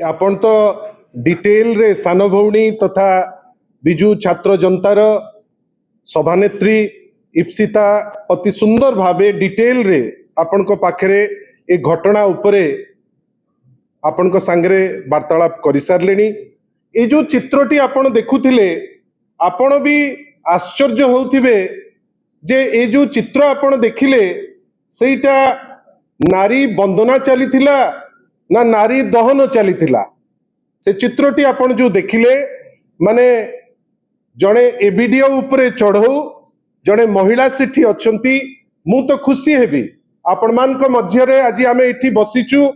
आपण तो डिटेल रे सान भौणी तथा विजु छात्र जनतार सभानेत्री इप्सिता अति सुंदर भावे डिटेल रे आपण को पाखरे ए घटना उपरे आपण को सांगरे वार्तालाप कर सारे। ये जो चित्रटी आपण देखुथिले आपण भी आश्चर्य होउथिबे जे ए जो चित्र आपण देखिले सेटा नारी बंदना चलीथिला ना नारी दहन चलीथिला। से चित्रटी आपण जो देखिले माने जड़े एबीडीओ उपरे चढ़ऊ जड़े महिला सेठी अच्छंती मु तो खुशी हेबी आपण मान को मध्य रे आज आमे एठी बसिचु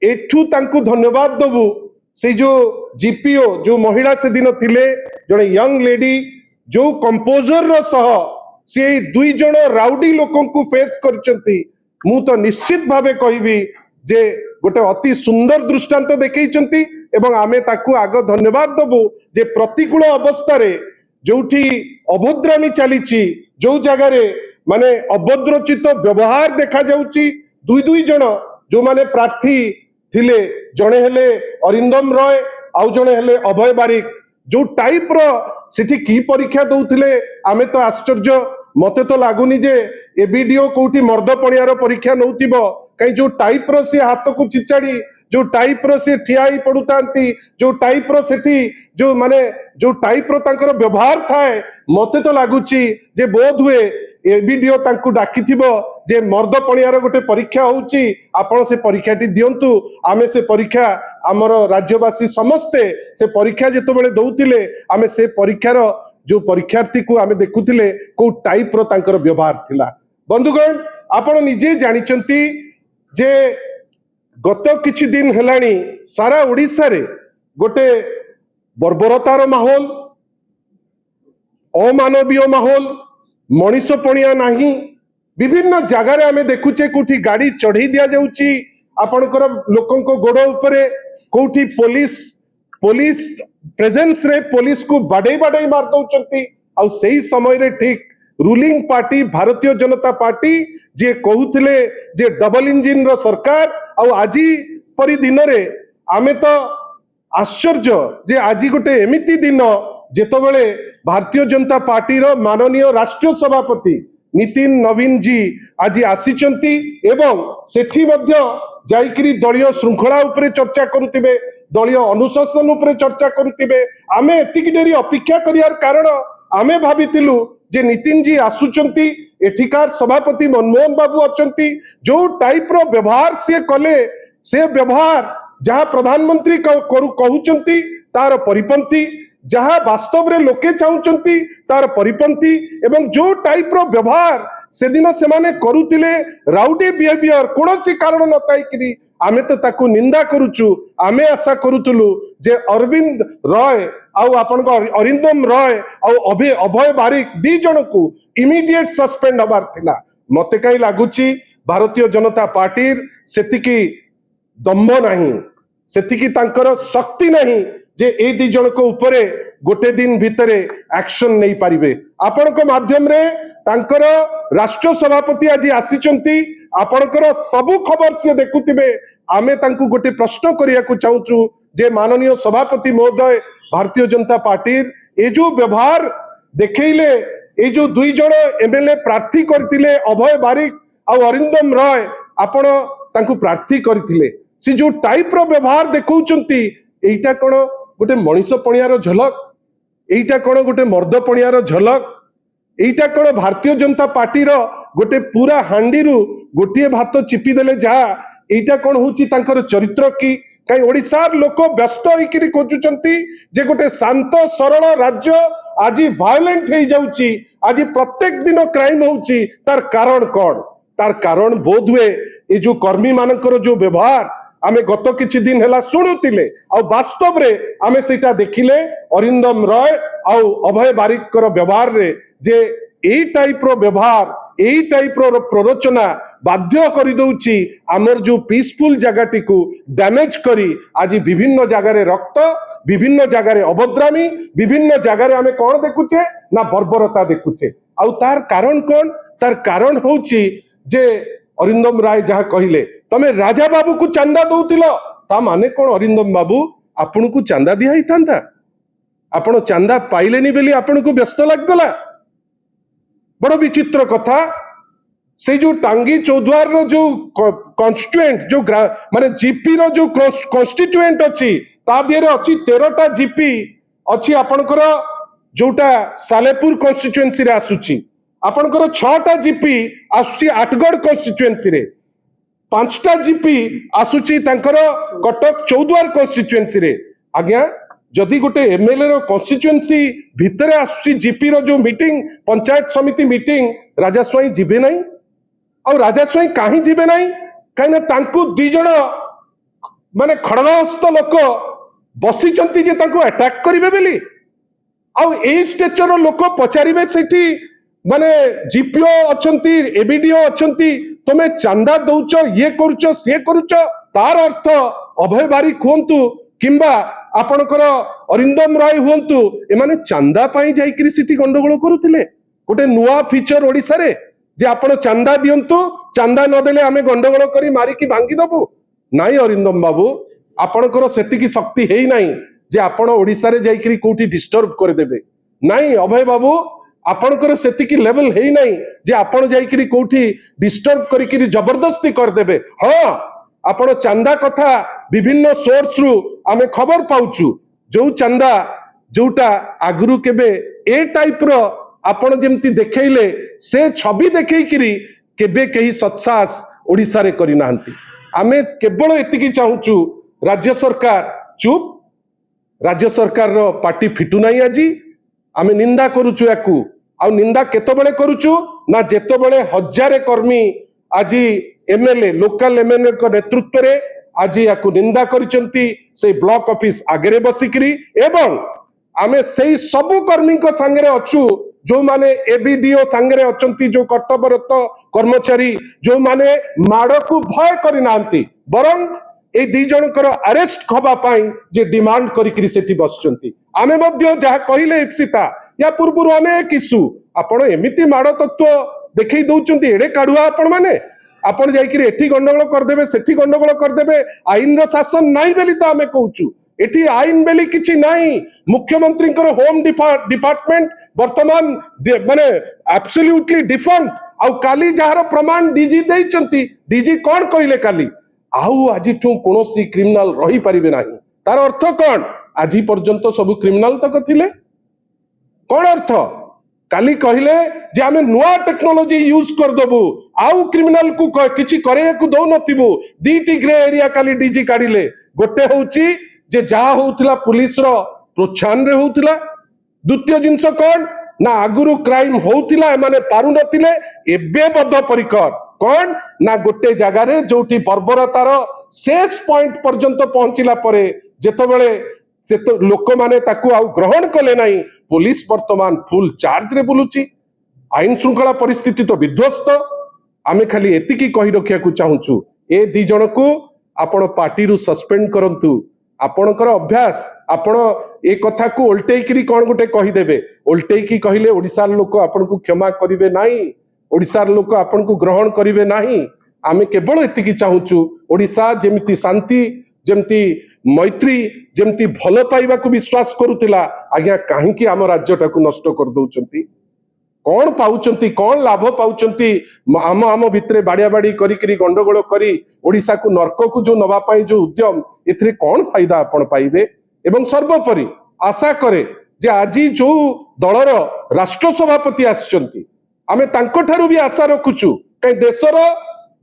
एठू तांकु धन्यवाद दबु। से जो जीपीओ जो महिला से दिन थिले जड़े यंग लेडी जो कंपोजर रो सह से दुई जण राउडी लोकन को फेस करचंती मु तो निश्चित भावे कहबी जे गोटे अति सुंदर दृष्टांत देखैचंती एवं आमे ताकू आग धन्यवाद दबु जे प्रतिकूल अवस्था रे जोठी अभद्रामी चलीची जो जगह रे माने अभद्रचित व्यवहार देखा जाउची दुई दुई जण जो माने प्रार्थी थिले जणे हेले अरिंदम रॉय आउ जणे हेले अभय बारिक जो टाइप रो सिठी की परीक्षा दउथिले आमे तो आश्चर्य मते तो लागुनी जे एबीडीओ कोठी मर्द पणियार परीक्षा नउतिबो कहीं जो टाइप रो से हाथ को चिचाड़ी जो टाइप रो से ठियाई पड़ुतांती जो टाइप रो सेठी जो माने जो टाइप रो तांकर व्यवहार थाए मते तो लागुची जे बोध हुए एबीडीओ तांकु डाकिथिबो जे मर्द पणियार गोटे परीक्षा होउची आपण से परीक्षाटी दियंतु आमे से परीक्षा आमर राज्यवासी समस्ते से परीक्षा जेतो बेले दउतिले आमे से परीक्षार जो परीक्षार्थी को आमे देखुतिले को टाइप रो तांकर व्यवहार थिला। बंधुगण आपण निजे जानिचंती जे गत किछि दिन हेलानी सारा ओडिसा रे गोटे बर्बरतार माहौल अमानवीय माहौल मनीष पणिया नाही विभिन्न जगार आमे देखुचे कोठी गाड़ी चढ़ी दिया जाउची आपनकर लोकन को गोड़ उपरे कोठी पुलिस पुलिस प्रेजेंस रे पुलिस को बाडे बाडे मार दउचंती आ सेही समय रे ठीक ruling party Bharatiya Janata party जे कहूथिले जे डबल इंजिन रो सरकार आ आजी परी दिन रे आमे तो आश्चर्य जे आजी गोटे एमिति दिन जेतबेले भारतीय जनता पार्टी रो माननीय राष्ट्रीय सभापति नितिन नवीन जी आज आसीचंती एवं सेठी मध्य जाइकरी दलीय श्रृंखला उपरे चर्चा करुतिबे दलीय अनुशासन उपरे चर्चा करुतिबे आमे एतिकी डेरी अपेक्षा करियार कारण आमे भाबितिलु जे नितिन जी आसुचंती एठिकार सभापति मनमोहन बाबू अचंती जो टाइप रो व्यवहार से कले से व्यवहार जहां प्रधानमंत्री कहउचंती तार परिपंथी जहां वास्तव रे लोके चाहुचंती तार परिपंथी एवं जो टाइप रो व्यवहार से दिन से माने करुतिले राउडी बिहेवियर कोनोसी कारण नताई कि आमे तो ताकू निंदा करूचु। आमे आशा करूतुलु जे अरविंद रॉय आउ आपन को अरिंदम रॉय आउ अभय बारिक दी जन को इमीडिएट सस्पेंड हबार थिला। मते काई लागुची भारतीय जनता पार्टी सेतिकी दम्भ नाही सेतिकी तांकर शक्ति नाही जे ए दी जन को ऊपरे गोटे दिन भितरे एक्शन नहीं पारिबे। आपण को माध्यम रे तांकर राष्ट्र सभापति आज आसीचंती आपणकर सबु खबर से देखुतिबे आमे तांकु गोटे प्रश्न करिया को चाहूचु जे माननीय सभापति महोदय भारतीय जनता पार्टी ए जो व्यवहार देखैले ए जो दुई जण एमएलए प्रार्थी करथिले अभय बारिक आ अरिंदम रॉय आपण तांकु प्रार्थी करथिले से जो टाइप रो व्यवहार देखौचंती एटा कोन गोटे मनीष पणियार झलक एटा कोन गोटे मर्द पणियार झलक एटा कोन भारतीय जनता पार्टी रो गोटे पूरा हांडी रु गोटे भात चिपी देले जा एटा कोन होची तांकर चरित्र की कहीं ओडिसार लोक व्यस्त होइकरी खोजुचंती जे गोटे शांत सरल राज्य आज वायलेंट हो जाउची आज प्रत्येक दिन क्राइम होउची तार कारण कोन तार कारण बोध हुए ए जो कर्मी मानकर जो व्यवहार आमे गत किछि दिन हेला सुनुतिले आ वास्तव रे आमे सेटा देखिले अरिंदम रॉय आ अभय बारिक कर व्यवहार रे जे एई टाइप रो व्यवहार एई टाइप रो प्ररोचना बाध्य करि दउची आमर जो पीसफुल जगह को डैमेज करी आज विभिन्न जगह रे रक्त विभिन्न जगह रे अभद्रामी विभिन्न जगह रे आमे कोन देखुचे ना बर्बरता देखुचे आ तार कारण कोन तार कारण होची जे अरिंदम राय जहाँ कहले तमे राजा बाबू को चंदा दउतिलो ता माने कौन अरिंदम बाबू आपन को चांदा दिया ही था आपण चांदा पाइलेनी बेली आपन को व्यस्त लग गला बड़ विचित्र कथा से जो टांगी चौद्वार रो जो कॉन्स्टिट्यूएंट जो माने जीपी रो जो कॉन्स्टिट्यूएंट अच्छी ता दिए अच्छी 13टा जीपी अच्छी आपनकर जोटा सालेपुर कॉन्स्टिट्यूएंसी रे आसुची आपनकर 6टा जीपी आसुची आठगढ़ कॉन्स्टिट्यूएंसी रे 5टा जीपी आसुची तांकर कटक चौद्वार कॉन्स्टिट्यूएंसी रे आज्ञा जदि गोटे एमएलए रो कॉन्स्टिट्यूएंसी भितरे आसुची जीपी रो जो मीटिंग पंचायत समिति मीटिंग राजा स्वाई जिबे नहीं और राजा स्वाई कहीं जिबे नहीं कहीं तांकु दी जण माने खड़गहस्त लोक बसिचंती जे तांकु अटैक करिवे बेली आउ ए स्टेचर लोक पचारिबे सेठी माने जीपीओ अछंती एबीडीओ अछंती तमे चांदा दउच ये करूच से करूच तार अर्थ अभय बारिक हुंतु किंबा आपणकर अरिंदम राय हुंतु एमाने चांदा पाई जाईकरी सिटी गंडगोल करूथिले गोटे नुआ फीचर ओडिसा रे जे आपण चांदा दियंतु चांदा न देले आमे गंडगोल करी मारी की भांगी दबु नाई अरिंदम बाबू आपणकर सेतिकी शक्ति हेई नाही जे आपण ओडिसा रे जाईकरी कोठी डिस्टर्ब कर देबे नाई अभय बाबू आपणकर सेतिकी लेवल हेई नाही जे आपण जाईकरी कोठी डिस्टर्ब करिकरी जबरदस्ती कर देबे हां आपण चांदा कथा विभिन्न सोर्स रु आमे खबर पाउचु जो चांदा जोटा आगुरु केबे ए टाइप रो आपण जेमती देखैले से छवि देखैकरी केबे केही सत्सास ओडिसा रे करि नाहंती आमे केवल एतिकी चाहूचु राज्य सरकार चुप राज्य सरकार रो पार्टी फिटू नाही आजी आमे निंदा करूचु याकू आ निंदा केतबेले करूचु ना जेतबेले हजारे कर्मी आजी एमएलए लोकल एमएलए को नेतृत्व रे आजी याकू निंदा करिसंती से ब्लॉक ऑफिस आगरे बसिकरी एवं आमे सेही सबु कर्मी को संगे अछु जो माने एबीडीओ संगे अछंती जो कर्तव्यरत कर्मचारी जो माने माड़ को भय करि नांती बरं ए दी जनकर अरेस्ट खबा पाई जे डिमांड करिकरी सेठी बसचंती आमे मध्य जहा कहिले इप्सिता या पूर्वरु अनेक इशू आपण एमिति माड़ तत्व देखै दउचंती एडे काढुआ आपण माने आपण जाइकरी एठी गंडगोल कर देबे सेठी गंडगोल कर देबे आईन रो शासन नाही बेली त आमे कहूचु एठी आईन बेली किछि नाही मुख्यमंत्री होम डिपार्टमेंट वर्तमान माने एब्सोल्युटली डिफॉल्ट आउ काली जहार प्रमाण डीजी देइचंती डीजी कोन कहिले काली आउ आज कौन क्रिमिनाल रही पारिबे नाही तार अर्थ कौन आज पर्यंत सब क्रिमिनाल तक थिले कौन अर्थ काली कहले जे आमे नुआ टेक्नोलॉजी यूज कर दबु आउ क्रिमिनाल को किछि करे को दउ नथिबु दीटी ग्रे एरिया काली डीजी काढिले गोटे होउची जे जा होउतला पुलिस रो प्रोत्साहन रे होउतला द्वितीय जिंस कौन ना आगुरु क्राइम होउतला माने पारु नथिले एबे बद्ध परिकर कौन ना गोटे जगार जोटी बर्बरतार शेष पॉइंट पर्यंत पहुंचला परे जेतबेले से तो लोक माने ताकू आउ ग्रहण कले नाही पुलिस वर्तमान फुल चार्ज रे बुलुची आईन श्रृंखला परिस्थिति तो विध्वस्त आमे खाली एतिकी कहि रखिया को चाहूचु ए दी जण को आपण पार्टी रु सस्पेंड करंतु आपणकर अभ्यास आपण ए कथा को उल्टेइकरी कोन गोटे कहि देबे उल्टेइकी कहिले ओडिसा लोक आपण को क्षमा करिवे नाही ओडिसार लोक आपण को ग्रहण करिवे नाही आमे केवल एतिकी चाहूचु ओडिसा जेमिति शांति जेमिति मैत्री जेमिति भलो पाइबा को विश्वास करूतिला आज्ञा काहे कि हम राज्यटा को नष्ट कर दउचंती कौन पाउचंती कौन लाभ पाउचंती आम आम भितरे बाड़िया बाड़ी करी गंडगोल करी ओडिसा को नर्क को जो नवा पाई जो उद्यम एथिरे कौन फायदा आपण पाइबे एवं सर्वोपरि आशा करे जे आजी जो दलर राष्ट्र सभापति आछंती आमे तांको ठारू भी आशा रखुचु कहीं देशर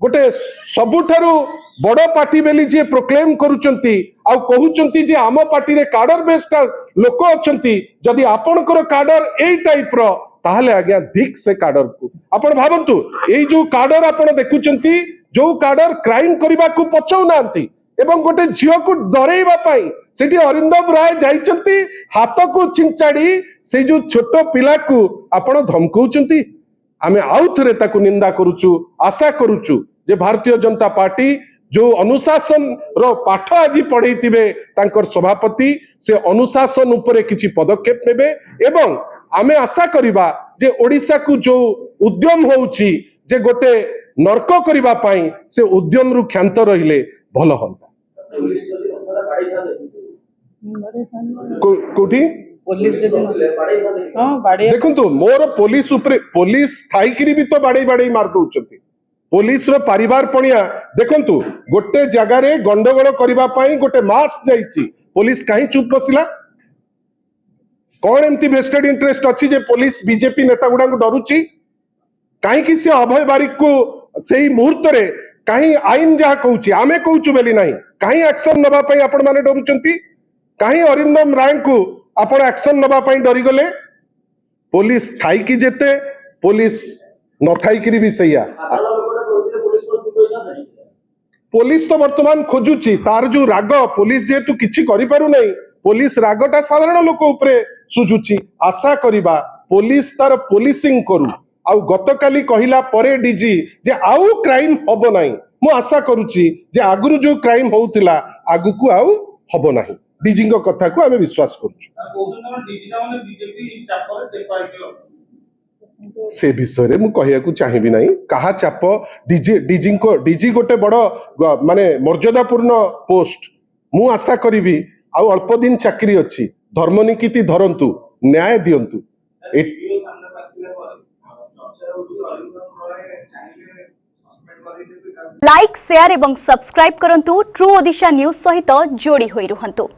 गोटे सबुठारू बड़ पार्टी बेली जे प्रोक्लेम करूचंती आ कहउचंती जे आम पार्टी रे कार्डर बेस्ड लोक अछंती जदि आपणकर कार्डर एई टाइप रो ताहले आज्ञा धिक से कार्डर को आपण भाबंतु एई जो कार्डर आपण देखुचंती जो कार्डर क्राइम करबा को पछौ नांती एवं गोटे झियो को डरेइबा पाई सेठी अरिंदम राय जाइचंती हाथ को चिंचाड़ी से जो छोटो पिला को आपण धमकउचंती आमे आउ थरे ताकू निंदा करूचु आशा करूचु जे भारतीय जनता पार्टी जो अनुशासन रो पाठ आज पढ़ेइथिबे तांकर सभापति से अनुशासन उपरे किछि पदक्षेप नेबे एवं आमे आशा करिबा जे ओडिसा को जो उद्यम होउची जे गोटे नर्क करिबा पाई से उद्यम रु क्षांत रहिले भलो हंता। कोठी पुलिस हाँ बाड़े देखंतु मोर पुलिस उपरे पुलिस थाइकिरी भी तो बाड़े बाड़े मार दउचंती पुलिस रो परिवार पणिया देखंतु गोटे जगह रे गंडगोल करबा पई गोटे मास जाईची पुलिस काहे चुप बसिला कौन एमती वेस्टेड इंटरेस्ट अच्छी जे पुलिस बीजेपी नेता गुडा डरुची कहीं से अभय बारिक को सही मुहूर्त रे कहीं आईन जहाँ कहूँ आमे कहूँ बेली नहीं कहीं एक्शन नबा पई आपण माने डरुचंती कहीं अरिंदम राय को आपण एक्शन नबा पई डरी गले पुलिस थाई की जेते पुलिस न थाई की भी सैया पुलिस तो वर्तमान खोजुची तार जो राग पुलिस जेतु किछि करि पारु नहीं पुलिस रागटा साधारण लोक उपरे सुझुची आशा करिबा पुलिस तार पुलिसिंग करू आउ गतकाली कहिला परे डीजी जे आउ क्राइम हबो नाही मु आशा करूची जे आगुरु जो क्राइम होउतिला आगुकु आउ हबो नाही डीजी को कथा को हमें विश्वास करूछु से विषय मु कहिया को चाहिबी नाही कहा चाप डीजी गोटे बड़ माने मर्यादापूर्ण पोस्ट मु आशा करिबी आउ अल्प दिन चाकरी अच्छी धर्मनीति धरंतु न्याय दियंतु लाइक शेयर एवं सब्सक्राइब करंतु ट्रू ओडिशा न्यूज सहित जोड़ी होई रुहंतु।